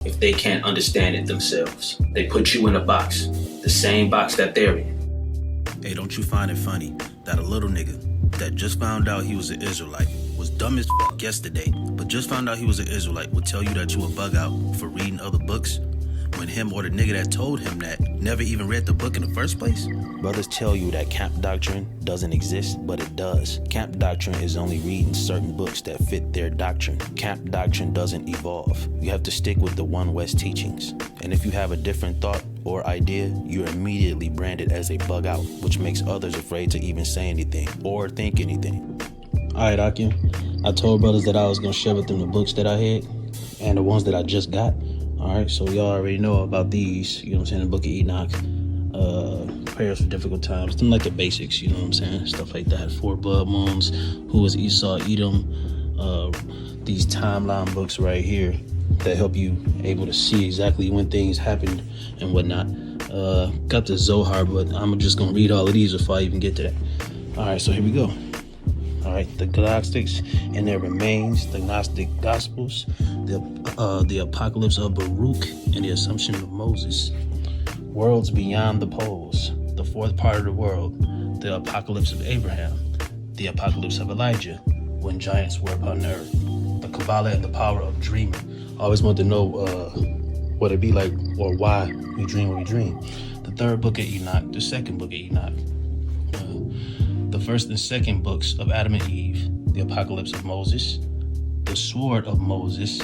if they can't understand it themselves. They put you in a box, the same box that they're in. Hey, don't you find it funny that a little nigga that just found out he was an Israelite was dumb as fuck yesterday, but just found out he was an Israelite would tell you that you a bug out for reading other books when him or the nigga that told him that never even read the book in the first place? Brothers tell you that camp doctrine doesn't exist, but it does. Camp doctrine is only reading certain books that fit their doctrine. Camp doctrine doesn't evolve. You have to stick with the One West teachings. And if you have a different thought or idea, you're immediately branded as a bug out, which makes others afraid to even say anything or think anything. Alright, Akim. I told brothers that I was gonna share with them the books that I had and the ones that I just got. Alright, so y'all already know about these, you know what I'm saying, the Book of Enoch, Prayers for Difficult Times, them like the basics, you know what I'm saying, stuff like that. Four Blood Moons, Who was Esau, Edom, these timeline books right here that help you able to see exactly when things happened and whatnot. Got the Zohar, but I'm just gonna read all of these before I even get to that. Alright, so here we go. All right, the Gnostics and their remains, the Gnostic Gospels, the Apocalypse of Baruch, and the Assumption of Moses. Worlds Beyond the Poles, the Fourth Part of the World, the Apocalypse of Abraham, the Apocalypse of Elijah, when giants were upon earth, the Kabbalah and the Power of Dreaming. I always want to know what it be like or why we dream what we dream. The third book of Enoch, the second book of Enoch, the first and second books of Adam and Eve, the Apocalypse of Moses, the Sword of Moses,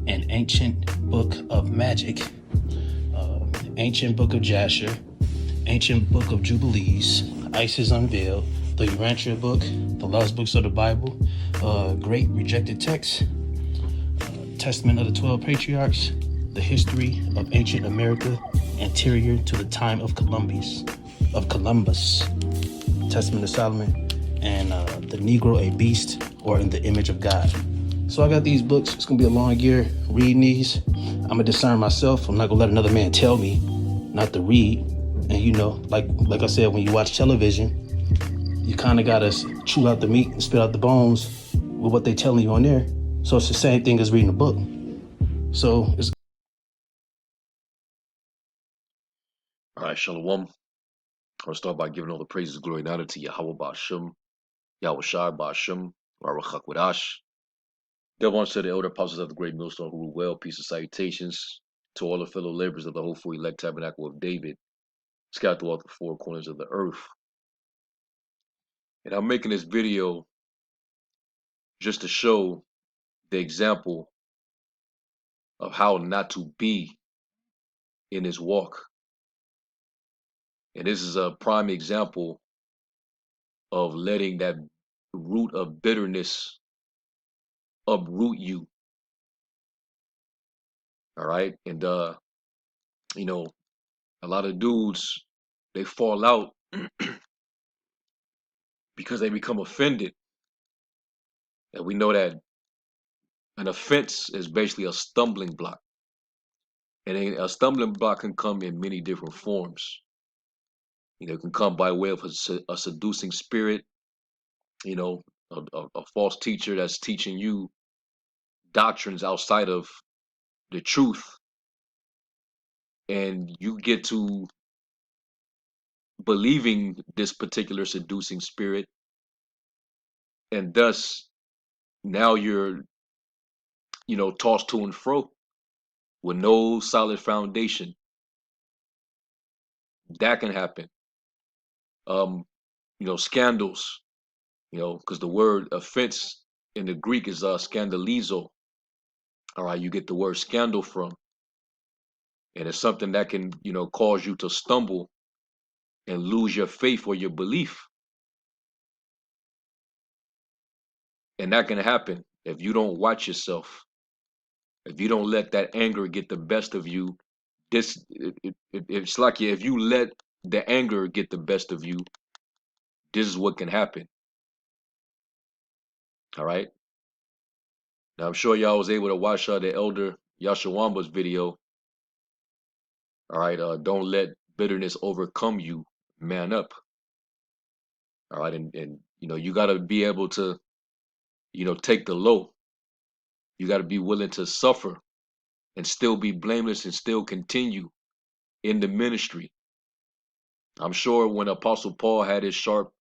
an ancient book of magic, ancient book of Jasher, ancient book of Jubilees, Isis Unveiled, the Urantia book, the Lost Books of the Bible, Great Rejected Texts, Testament of the 12 Patriarchs, the History of Ancient America, anterior to the time of Columbus, Testament of Solomon, and The Negro, a Beast, or In the Image of God. So I got these books. It's going to be a long year reading these. I'm going to discern myself. I'm not going to let another man tell me not to read. And you know, like I said, when you watch television, you kind of got to chew out the meat and spit out the bones with what they're telling you on there. So it's the same thing as reading a book. So it's... All right, Shalom. I'll start by giving all the praises, glory, and honor to Yahweh Ba'ashem, Yahweh Shai Ba'ashem, Baruch HaKodash. Devon to the elder apostles of the great millstone who rule well, peace and salutations to all the fellow laborers of the hopeful elect tabernacle of David, scattered throughout the four corners of the earth. And I'm making this video just to show the example of how not to be in this walk. And this is a prime example of letting that root of bitterness uproot you. All right. And you know, a lot of dudes, they fall out because they become offended. And we know that an offense is basically a stumbling block. And a stumbling block can come in many different forms. You know, it can come by way of a seducing spirit, you know, a false teacher that's teaching you doctrines outside of the truth. And you get to believing this particular seducing spirit. And thus, now you're, you know, tossed to and fro with no solid foundation. That can happen. You know, scandals, you know, because the word offense in the Greek is scandalizo. All right, you get the word scandal from. And it's something that can, you know, cause you to stumble and lose your faith or your belief. And that can happen if you don't watch yourself. If you don't let that anger get the best of you, it's like if you let the anger get the best of you, this is what can happen. All right. Now I'm sure y'all was able to watch the elder Yashawamba's video. All right. Don't let bitterness overcome you. Man up. All right. And you know, you got to be able to, you know, take the low. You got to be willing to suffer and still be blameless and still continue in the ministry. I'm sure when Apostle Paul had his sharp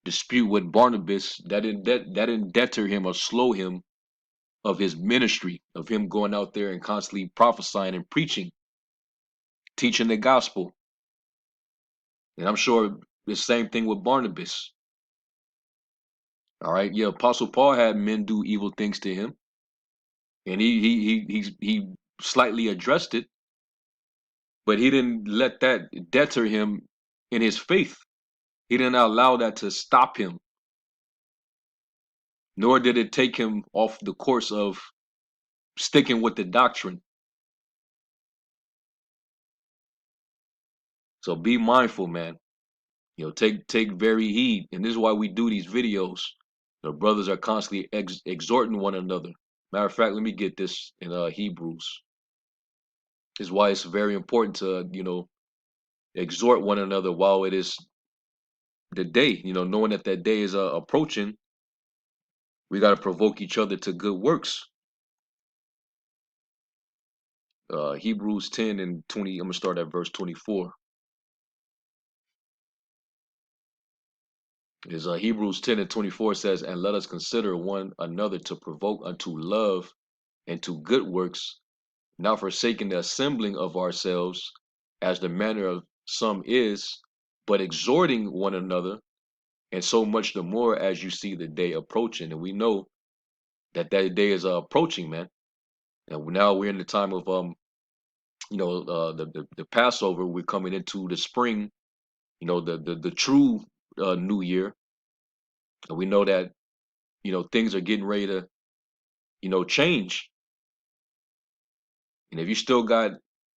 dispute with Barnabas, that didn't deter him or slow him of his ministry, of him going out there and constantly prophesying and preaching, teaching the gospel. And I'm sure the same thing with Barnabas. All right. Yeah, Apostle Paul had men do evil things to him, and he slightly addressed it, but he didn't let that deter him in his faith. He didn't allow that to stop him, nor did it take him off the course of sticking with the doctrine. So be mindful, man. Take very heed, and this is why we do these videos. The brothers are constantly exhorting one another. Matter of fact, let me get this in Hebrews. This is why it's very important to exhort one another while it is the day. Knowing that that day is approaching, we got to provoke each other to good works. Hebrews 10 and 20. I'm gonna start at verse 24. Is Hebrews 10 and 24 says, "And let us consider one another to provoke unto love and to good works, not forsaking the assembling of ourselves, as the manner of some is, but exhorting one another, and so much the more as you see the day approaching." And we know that that day is approaching, man. And now we're in the time of the Passover. We're coming into the spring, the true New Year, and we know that things are getting ready to change. And if you still got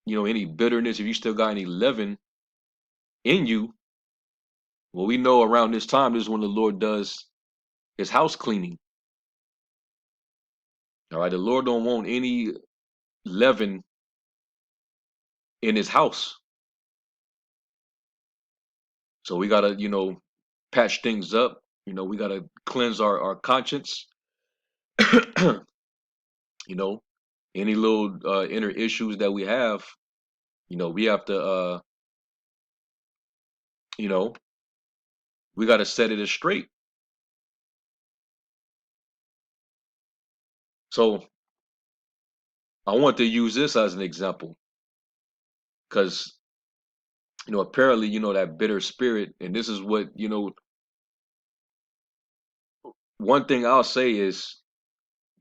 any bitterness, if you still got any leaven in you, well, we know around this time, this is when the Lord does his house cleaning. All right. The Lord don't want any leaven in his house. So we gotta, patch things up. We gotta cleanse our conscience. you know, any little inner issues that we have, we have to you know, we gotta set it straight. So I want to use this as an example because apparently, that bitter spirit, and this is what, one thing I'll say is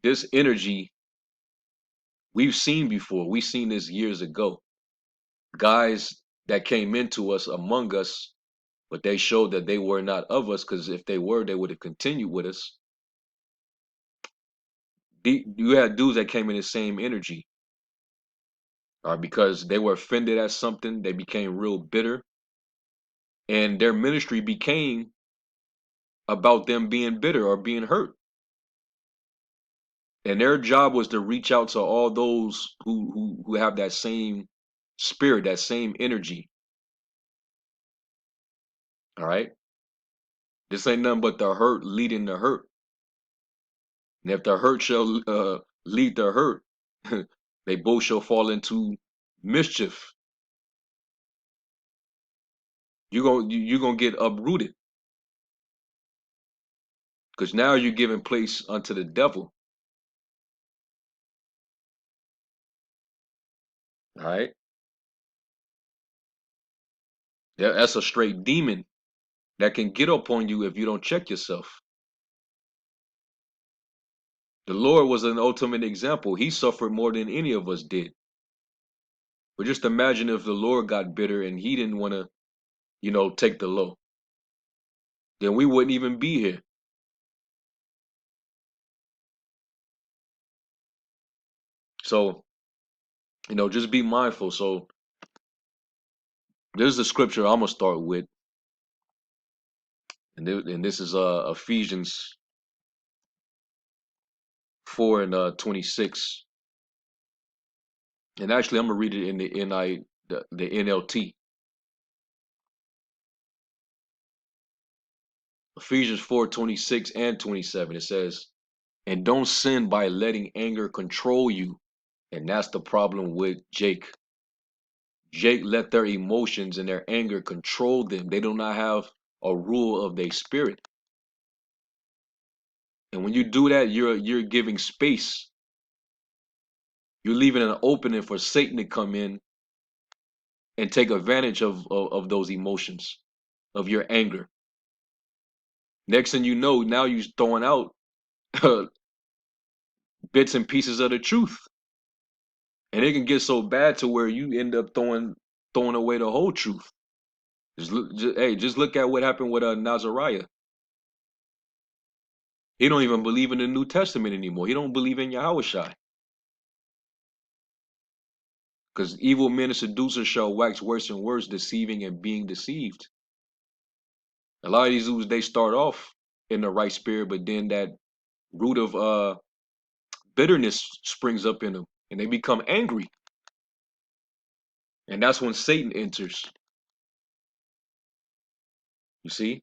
this energy we've seen before. We've seen this years ago. Guys that came into us among us, but they showed that they were not of us, because if they were, they would have continued with us. You had dudes that came in the same energy, because they were offended at something. They became real bitter, and their ministry became about them being bitter or being hurt. And their job was to reach out to all those who have that same spirit, that same energy. All right. This ain't nothing but the hurt leading the hurt. And if the hurt shall lead the hurt, they both shall fall into mischief. You're gonna get uprooted, because now you're giving place unto the devil. All right. That's a straight demon that can get up on you if you don't check yourself. The Lord was an ultimate example. He suffered more than any of us did. But just imagine if the Lord got bitter and he didn't want to, take the low. Then we wouldn't even be here. So, just be mindful. So, this is the scripture I'm going to start with. And this is Ephesians 4 and 26. And actually, I'm going to read it in the NLT. Ephesians 4:26 and 27. It says, "And don't sin by letting anger control you. And that's the problem with Jake. Jake let their emotions and their anger control them. They do not have a rule of their spirit. And when you do that, you're giving space. You're leaving an opening for Satan to come in and take advantage of those emotions, of your anger. Next thing you know, now you're throwing out bits and pieces of the truth. And it can get so bad to where you end up throwing away the whole truth. Just look at what happened with Nazariah. He don't even believe in the New Testament anymore. He don't believe in Yahushua. Because evil men and seducers shall wax worse and worse, deceiving and being deceived. A lot of these dudes, they start off in the right spirit, but then that root of bitterness springs up in them, and they become angry. And that's when Satan enters. You see?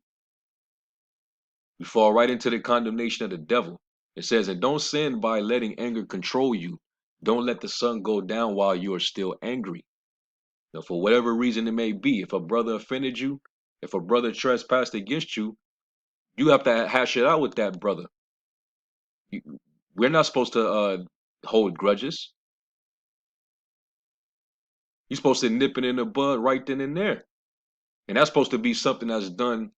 You fall right into the condemnation of the devil. It says, and don't sin by letting anger control you. Don't let the sun go down while you are still angry. Now, for whatever reason it may be, if a brother offended you, if a brother trespassed against you, you have to hash it out with that brother. We're not supposed to hold grudges. You're supposed to nip it in the bud right then and there. And that's supposed to be something that's done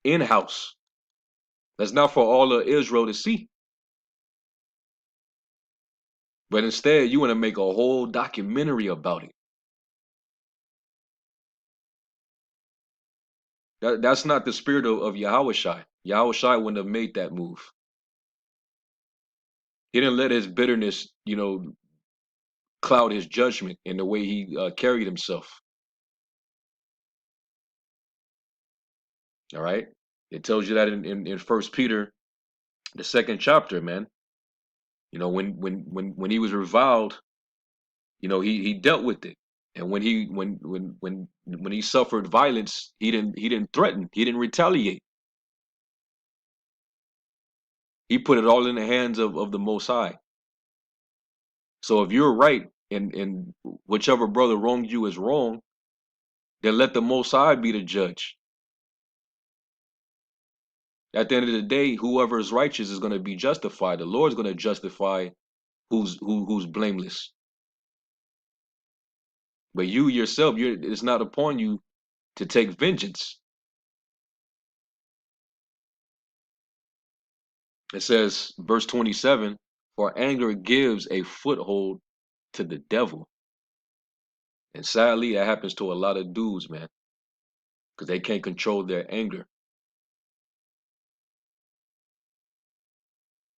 in-house. That's not for all of Israel to see. But instead, you want to make a whole documentary about it. That's not the spirit of Yahushai. Yahushai wouldn't have made that move. He didn't let his bitterness, cloud his judgment in the way he carried himself. All right. It tells you that in First Peter, the second chapter, man. When he was reviled, he dealt with it. And when he suffered violence, he didn't threaten, he didn't retaliate. He put it all in the hands of the Most High. So if you're right and whichever brother wronged you is wrong, then let the Most High be the judge. At the end of the day, whoever is righteous is going to be justified. The Lord's going to justify who's blameless. But you yourself, it's not upon you to take vengeance. It says, verse 27, for anger gives a foothold to the devil. And sadly, that happens to a lot of dudes, man, because they can't control their anger.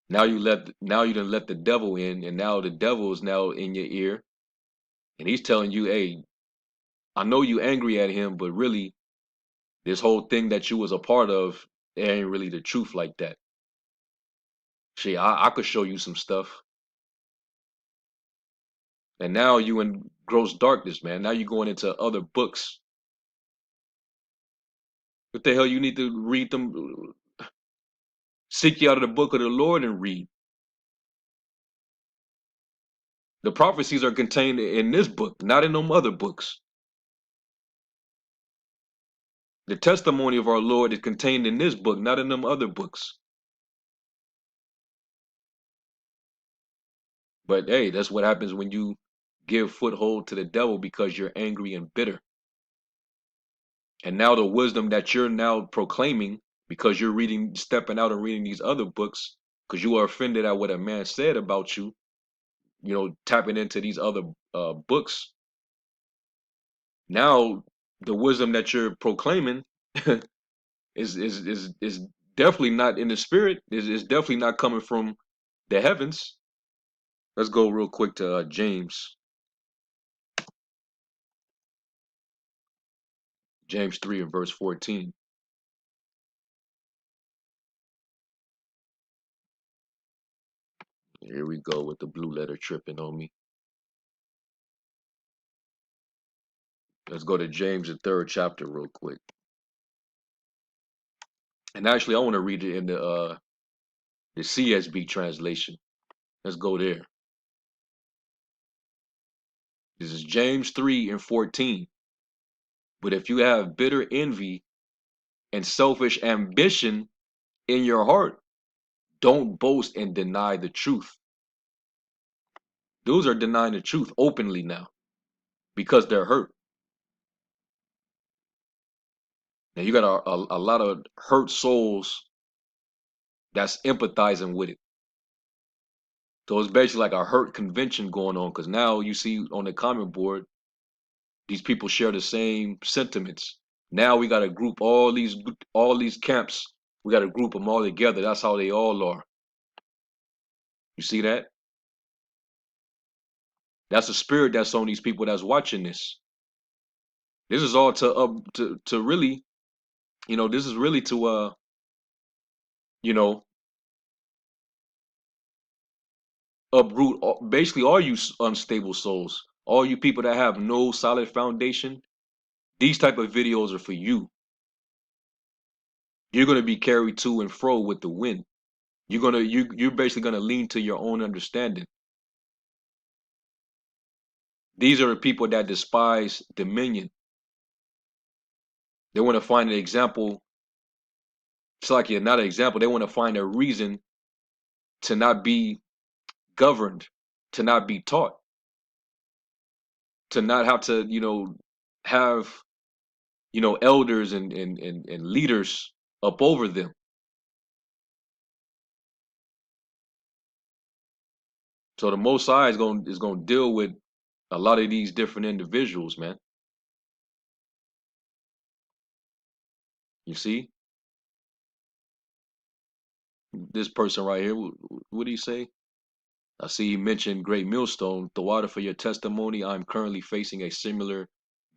Now you done let the devil in, and now the devil is now in your ear, and he's telling you, hey, I know you angry at him, but really, this whole thing that you was a part of, it ain't really the truth like that. Shit, I could show you some stuff. And now you in gross darkness, man. Now you're going into other books. What the hell you need to read them? Seek you out of the book of the Lord and read. The prophecies are contained in this book, not in them other books. The testimony of our Lord is contained in this book, not in them other books. But hey, that's what happens when you give foothold to the devil because you're angry and bitter. And now the wisdom that you're now proclaiming because you're stepping out and reading these other books because you are offended at what a man said about you, tapping into these other books. Now the wisdom that you're proclaiming is definitely not in the spirit. Is definitely not coming from the heavens. Let's go real quick to James 3 and verse 14. Here we go with the blue letter tripping on me. Let's go to James, the third chapter, real quick. And actually, I want to read it in the CSB translation. Let's go there. This is James 3:14. But if you have bitter envy and selfish ambition in your heart, don't boast and deny the truth. Those are denying the truth openly now because they're hurt. Now you got a lot of hurt souls that's empathizing with it. So it's basically like a hurt convention going on because now you see on the comment board, these people share the same sentiments. Now we got to group all these camps. We got to group them all together. That's how they all are. You see that? That's the spirit that's on these people that's watching this. This is all to really, this is really to you know, uproot basically all you unstable souls, all you people that have no solid foundation. These type of videos are for you. You're gonna be carried to and fro with the wind. You're basically gonna lean to your own understanding. These are the people that despise dominion. They want to find an example. It's like not an example. They want to find a reason to not be governed, to not be taught, to not have to, have, elders and leaders up over them. So the Most High is gonna deal with a lot of these different individuals, man. You see, this person right here. What do you say? I see you mentioned Great Millstone. The water for your testimony. I'm currently facing a similar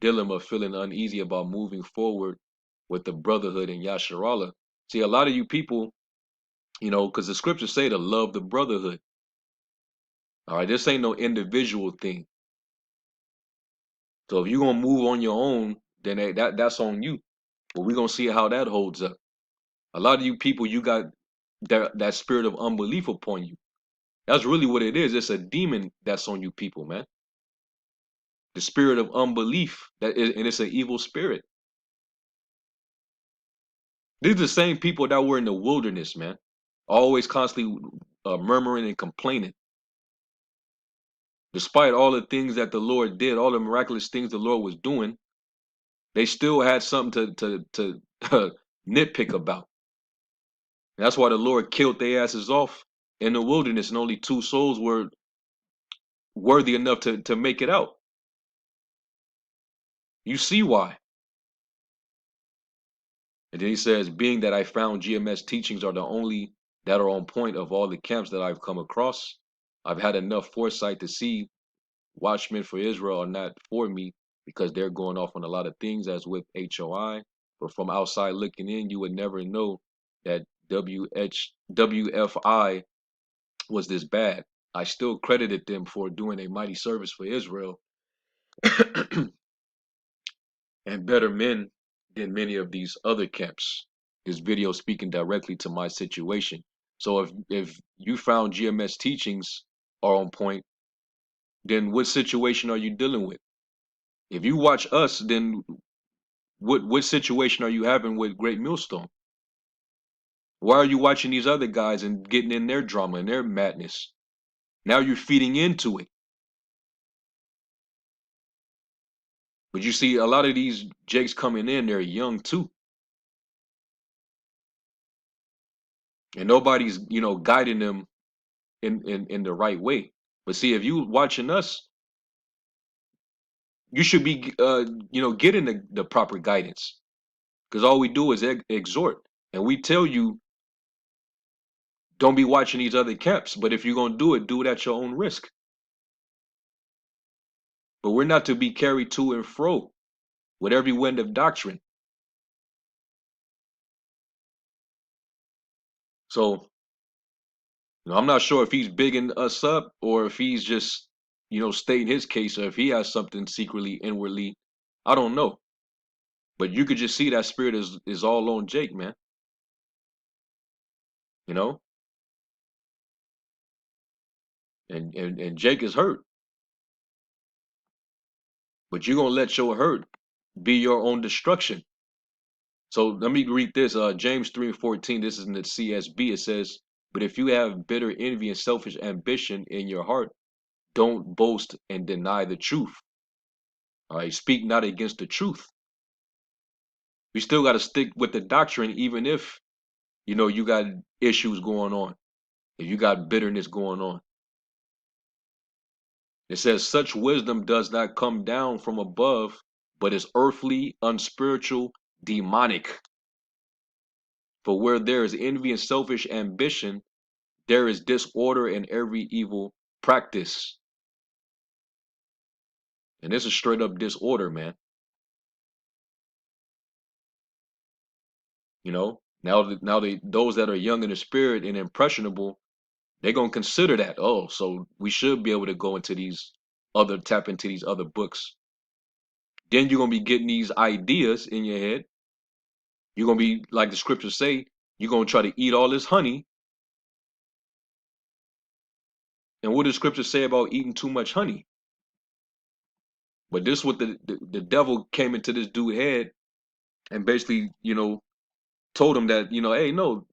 dilemma, feeling uneasy about moving forward with the brotherhood in Yasharala. See, a lot of you people, because the scriptures say to love the brotherhood. All right, this ain't no individual thing. So if you're gonna move on your own, then that's on you. But we're gonna see how that holds up. A lot of you people, you got that spirit of unbelief upon you. That's really what it is. It's a demon that's on you people, man. The spirit of unbelief and it's an evil spirit. These are the same people that were in the wilderness, man, always constantly murmuring and complaining. Despite all the things that the Lord did, all the miraculous things the Lord was doing, they still had something to nitpick about. And that's why the Lord killed their asses off in the wilderness, and only 2 souls were worthy enough to make it out. You see why. And then he says, being that I found GMS teachings are the only that are on point of all the camps that I've come across, I've had enough foresight to see Watchmen for Israel are not for me because they're going off on a lot of things, as with HOI. But from outside looking in, you would never know that WFI was this bad. I still credited them for doing a mighty service for Israel and better men than many of these other camps. This video speaking directly to my situation. So if you found GMS teachings are on point, then what situation are you dealing with? If you watch us, then what situation are you having with Great Millstone? Why are you watching these other guys and getting in their drama and their madness? Now you're feeding into it. But you see, a lot of these Jakes coming in, they're young too. And nobody's, guiding them in the right way. But see, if you watching us, you should be, getting the proper guidance. Because all we do is exhort. And we tell you, don't be watching these other camps. But if you're going to do it at your own risk. But we're not to be carried to and fro with every wind of doctrine. So, I'm not sure if he's bigging us up or if he's just, stating his case, or if he has something secretly, inwardly. I don't know. But you could just see that spirit is all on Jake, man. You know? And Jake is hurt. but you're gonna let your hurt be your own destruction. So let me read this. James 3:14. This is in the CSB. It says, "But if you have bitter envy and selfish ambition in your heart, don't boast and deny the truth." All right, speak not against the truth. We still got to stick with the doctrine, even if you got issues going on, if you got bitterness going on. It says, "Such wisdom does not come down from above, but is earthly, unspiritual, demonic. For where there is envy and selfish ambition, there is disorder in every evil practice." And this is straight up disorder, man. Those that are young in the spirit and impressionable, they're gonna consider that. Oh, so we should be able to go into tap into these other books. Then you're gonna be getting these ideas in your head. You're gonna be like the scriptures say. You're gonna try to eat all this honey. And what does scripture say about eating too much honey? But this is what the devil came into this dude's head and basically, told him that, hey, no,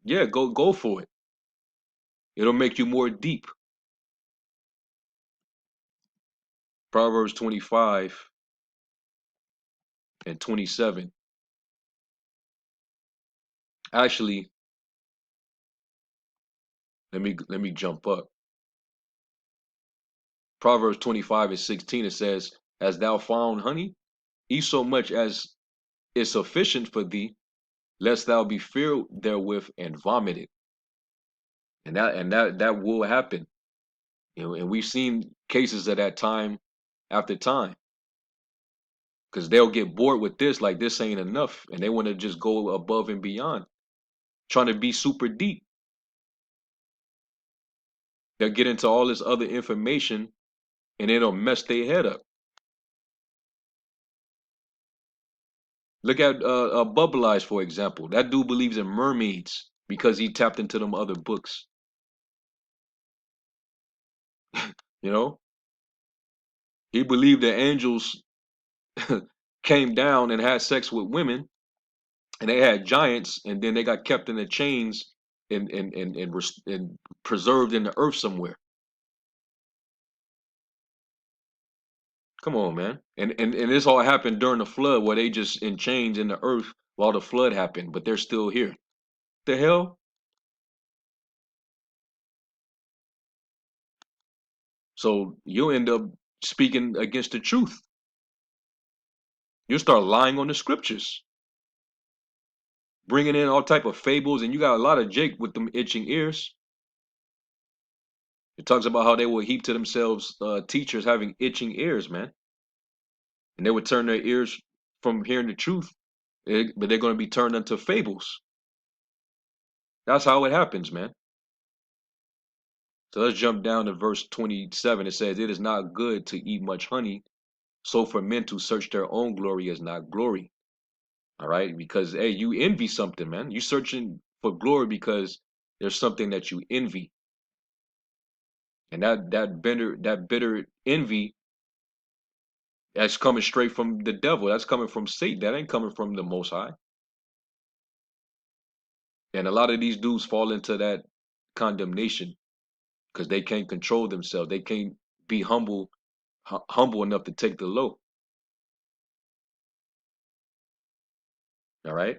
yeah, go for it. It'll make you more deep. Proverbs 25 and 27. Actually, let me jump up. Proverbs 25 and 16, it says, "As thou found honey, eat so much as is sufficient for thee, lest thou be filled therewith and vomited." And that will happen. And we've seen cases of that time after time. Because they'll get bored with this, like this ain't enough. And they want to just go above and beyond, trying to be super deep. They'll get into all this other information and it'll mess their head up. Look at Bubble Eyes, for example. That dude believes in mermaids because he tapped into them other books. You know, he believed that angels came down and had sex with women, and they had giants, and then they got kept in the chains and preserved in the earth somewhere. Come on, man. And this all happened during the flood, where they just in chains in the earth while the flood happened, but they're still here. The hell? So you'll end up speaking against the truth. You'll start lying on the scriptures, bringing in all type of fables, and you got a lot of Jake with them itching ears. It talks about how they will heap to themselves teachers having itching ears, man, and they would turn their ears from hearing the truth, but they're going to be turned into fables. That's how it happens, man. So let's jump down to verse 27. It says, "It is not good to eat much honey, so for men to search their own glory is not glory." All right, because hey, you envy something, man. You searching for glory because there's something that you envy, and that bitter envy, that's coming straight from the devil. That's coming from Satan. That ain't coming from the Most High. And a lot of these dudes fall into that condemnation because they can't control themselves. They can't be humble enough to take the low. All right.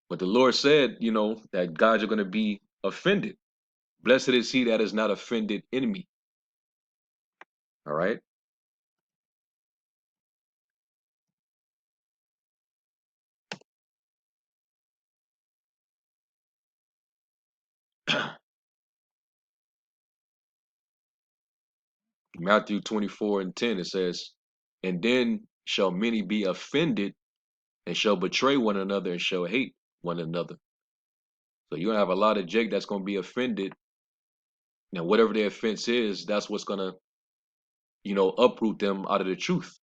But the Lord said, that guys are going to be offended. Blessed is he that is not offended in me. All right. Matthew 24 and 10, it says, "And then shall many be offended and shall betray one another and shall hate one another." So you're going to have a lot of Jake that's going to be offended. And whatever their offense is, that's what's going to, uproot them out of the truth.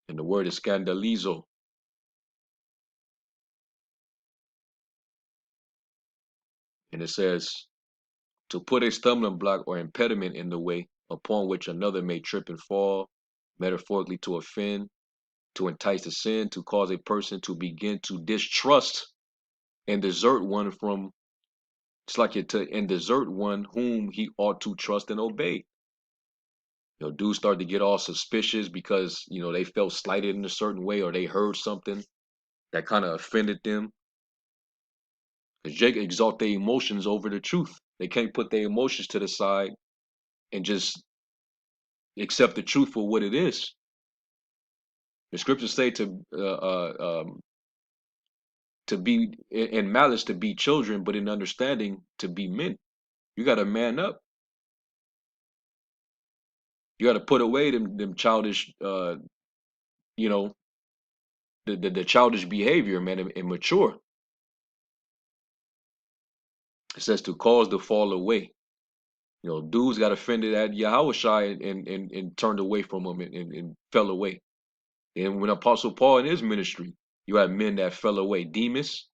And the word is scandalizo. And it says, to put a stumbling block or impediment in the way upon which another may trip and fall, metaphorically to offend, to entice to sin, to cause a person to begin to distrust and desert one from, it's like it to and desert one whom he ought to trust and obey. Dudes start to get all suspicious because they felt slighted in a certain way, or they heard something that kind of offended them. Because Jake exalt their emotions over the truth. They can't put their emotions to the side and just accept the truth for what it is. The scriptures say to be in malice to be children, but in understanding to be men. You got to man up. You got to put away them childish, you know, the childish behavior, man, and mature. It says to cause the fall away. Dudes got offended at Yahushua and turned away from him and fell away. And when Apostle Paul in his ministry, you had men that fell away. Demas,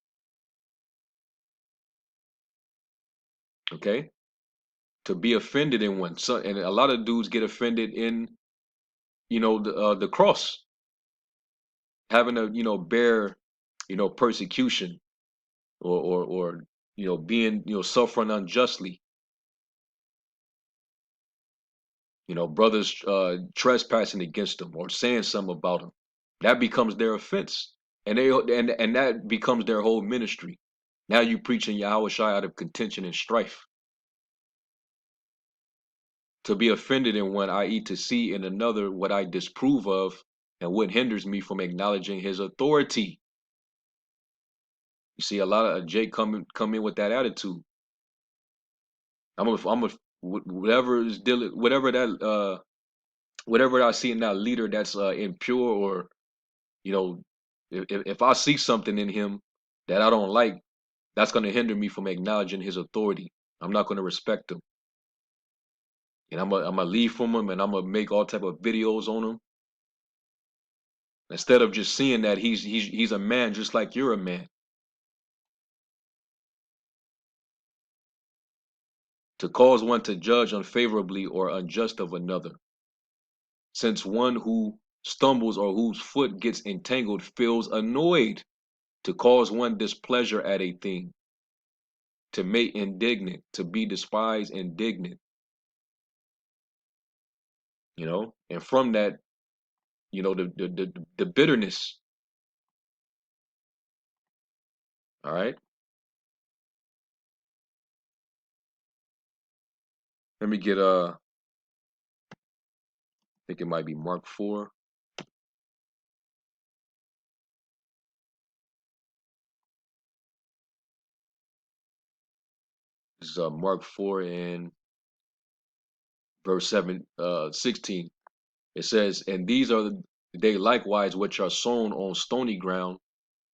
okay? To be offended in one. So, and a lot of dudes get offended in, the cross. Having to, bear, persecution or being, suffering unjustly. Brothers trespassing against them or saying something about them. That becomes their offense. And that becomes their whole ministry. Now you preaching Yahweh Shai out of contention and strife. To be offended in one, i.e., to see in another what I disapprove of and what hinders me from acknowledging his authority. You see a lot of Jake come in with that attitude. Whatever is dealing, whatever I see in that leader that's impure, or if I see something in him that I don't like, that's going to hinder me from acknowledging his authority. I'm not going to respect him. And I'm gonna leave from him, and I'm gonna make all type of videos on him. Instead of just seeing that he's a man just like you're a man. To cause one to judge unfavorably or unjust of another. Since one who stumbles or whose foot gets entangled feels annoyed, to cause one displeasure at a thing. To make indignant, to be despised, indignant. And from that, the bitterness. All right. Let me get I think it might be Mark 4. This is Mark 4 and verse 16. It says, and these are they likewise which are sown on stony ground,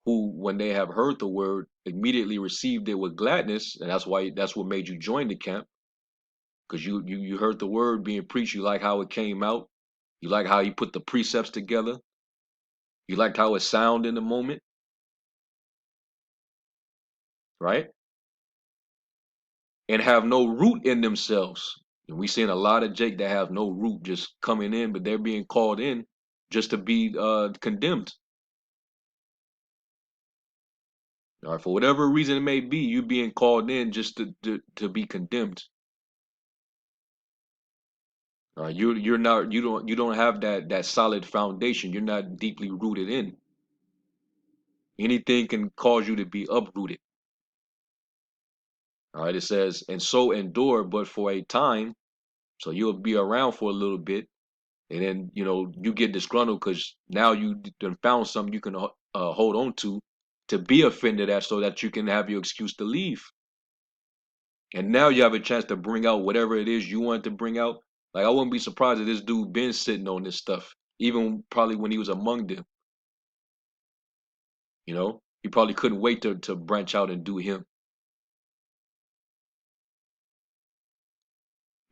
who when they have heard the word immediately received it with gladness. And that's what made you join the camp, because you heard the word being preached. You like how it came out. You like how he put the precepts together. You liked how it sounded in the moment, right? And have no root in themselves. And we seeing a lot of Jake that have no root, just coming in, but they're being called in just to be condemned. All right, for whatever reason it may be, you being called in just to be condemned. You don't have that solid foundation. You're not deeply rooted in. Anything can cause you to be uprooted. All right, it says, and so endure, but for a time. So you'll be around for a little bit, and then you get disgruntled because now you done found something you can hold on to be offended at, so that you can have your excuse to leave. And now you have a chance to bring out whatever it is you want to bring out. Like, I wouldn't be surprised if this dude been sitting on this stuff, even probably when he was among them. He probably couldn't wait to branch out and do him.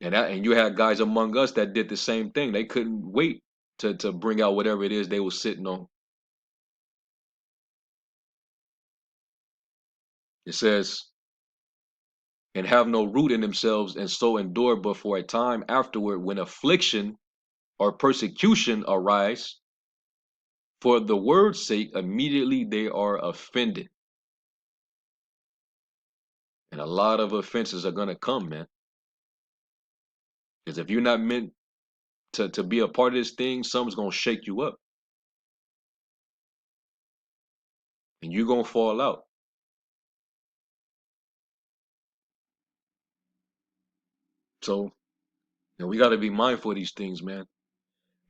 And you had guys among us that did the same thing. They couldn't wait to bring out whatever it is they were sitting on. It says, and have no root in themselves, and so endure but for a time afterward, when affliction or persecution arise for the word's sake, immediately they are offended. And a lot of offenses are going to come, man. Because if you're not meant to be a part of this thing, something's going to shake you up. And you're going to fall out. So, we got to be mindful of these things, man.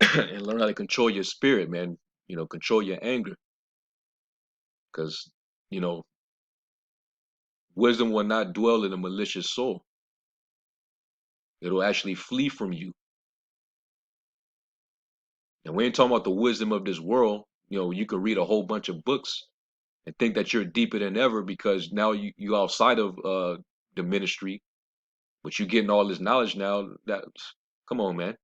And learn how to control your spirit, man. Control your anger. Because, you know, wisdom will not dwell in a malicious soul. It'll actually flee from you. And we ain't talking about the wisdom of this world. You can read a whole bunch of books and think that you're deeper than ever because now you outside of the ministry, but you're getting all this knowledge now. Come on, man.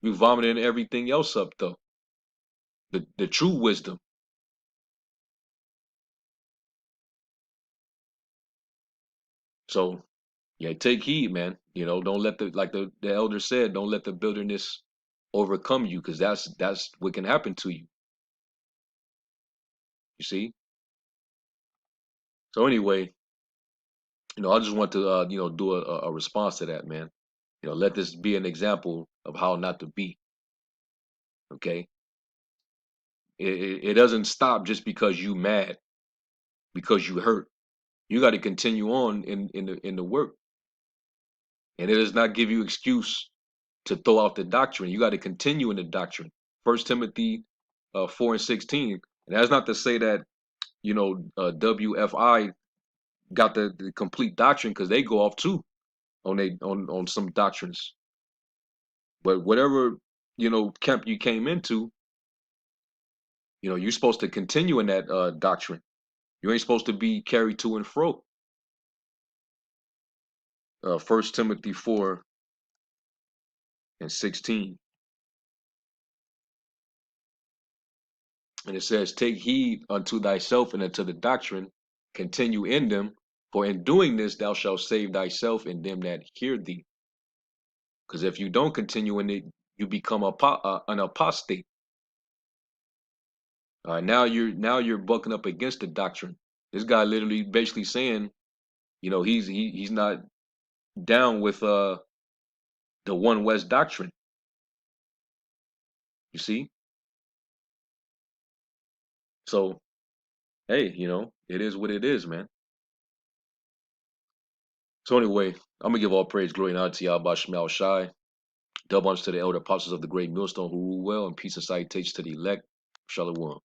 You vomiting everything else up though. The true wisdom. So yeah, take heed, man. Don't let the elder said, don't let the wilderness overcome you, because that's what can happen to you. You see? So anyway, I just want to do a response to that, man. Let this be an example of how not to be. Okay? It doesn't stop just because you mad, because you hurt. You got to continue on in the work. And it does not give you excuse to throw out the doctrine. You got to continue in the doctrine. First Timothy 4:16. And that's not to say that WFI got the complete doctrine, because they go off too on some doctrines. But whatever camp you came into, you're supposed to continue in that doctrine. You ain't supposed to be carried to and fro. First Timothy 4:16. And it says, take heed unto thyself and unto the doctrine, continue in them, for in doing this thou shalt save thyself and them that hear thee. Because if you don't continue in it, you become an apostate. Now you're bucking up against the doctrine. This guy literally basically saying, he's not down with the One West doctrine. You see? So hey, it is what it is, man. So anyway, I'm gonna give all praise, glory, and honor to Yahweh Shemel Shai. Double honors to the elder apostles of the great millstone who rule well, and peace and salutations to the elect. Shalom.